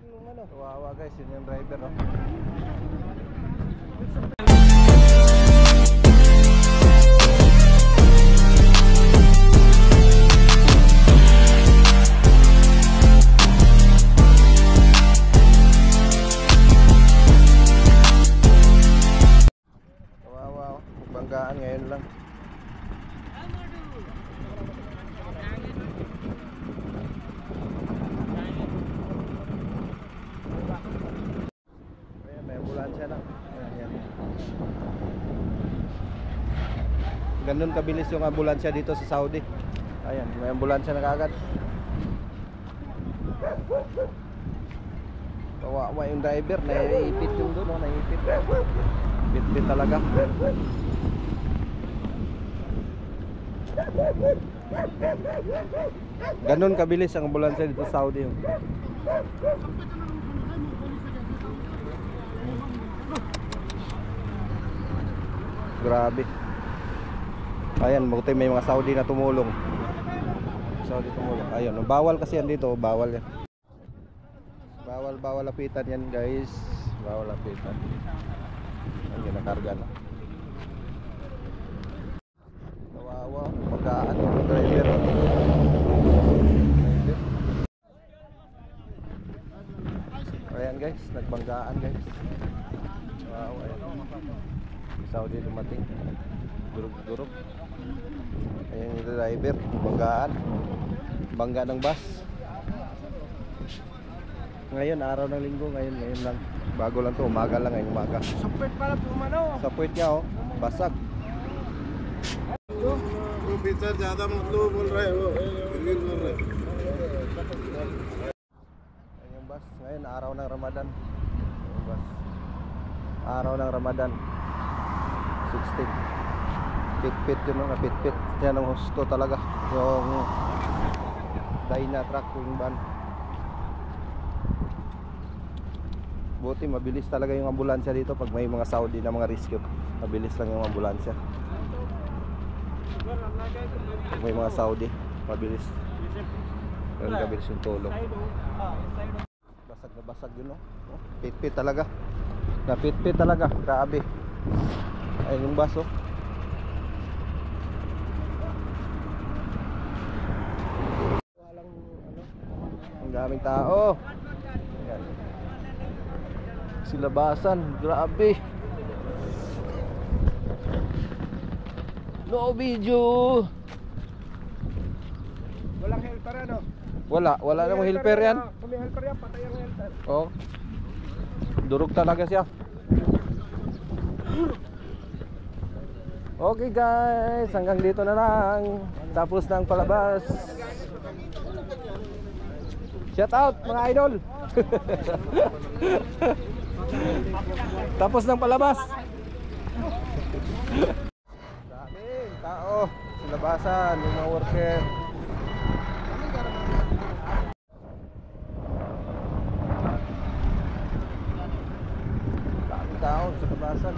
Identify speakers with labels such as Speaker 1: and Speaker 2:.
Speaker 1: yung ano. Kawawa guys, yun yung driver, no? Kawawa, banggaan ngayon lang. Ambulansya na. Ayan. Ganun kabilis yung ambulansya dito sa Saudi. Ayan, may ambulansya na kaagad. Kawawa yung driver, naiipit yung doon, no? Naiipit. Bit-bit talaga. Ganun kabilis ang ambulansya dito sa Saudi. Grabe. Ayan, buti may mga Saudi na tumulong. Saudi tumulong. Ayun, bawal kasi yan dito, bawal yan. Bawal lapitan yan, guys. Bawal lapitan. Ayun, nakarga na. Kawawa, pagkaan yung driver. Ayan guys, nagbanggaan guys. Wow, ayan. Saudi dumating. Durog-durog. Ayan yung driver, banggaan. Bangga ng bus. Ngayon, araw ng linggo, ngayon lang. Bago lang to, umaga lang ngayon, umaga.
Speaker 2: Sa puwet pala pumano.
Speaker 1: Sa puwet niya, oh, basag.
Speaker 2: Pizza ज़्यादा मतलब बोल रहे हो गिर बोल रहे.
Speaker 1: Ayan yung bus, ngayon araw ng Ramadan. Yung bus. Araw ng Ramadan. 16. Pit-pit yun, no? Napit-pit niya ng husto talaga. Yung Dyna truck, yung van. Buti mabilis talaga yung ambulansya dito pag may mga Saudi na mga rescue. Mabilis lang yung ambulansya. Pag may mga Saudi, mabilis. Ganun kabilis yung tulong. Basag na basag yun, no? Pit-pit talaga. Napit-pit talaga, grabe. Ayun yung baso. Walang ano, ang daming tao. Ayan. Silabasan, grabe. No video.
Speaker 2: Walang helper ano?
Speaker 1: Wala namang helper yan.
Speaker 2: Kung may helper yan, patay ang helper.
Speaker 1: Oh. Durog talaga siya. Okay guys, hanggang dito na lang. Tapos ng palabas. Shout out mga idol. Tapos ng palabas. Daming tao sa labasan, yung mga worker. Daming tao sa labasan.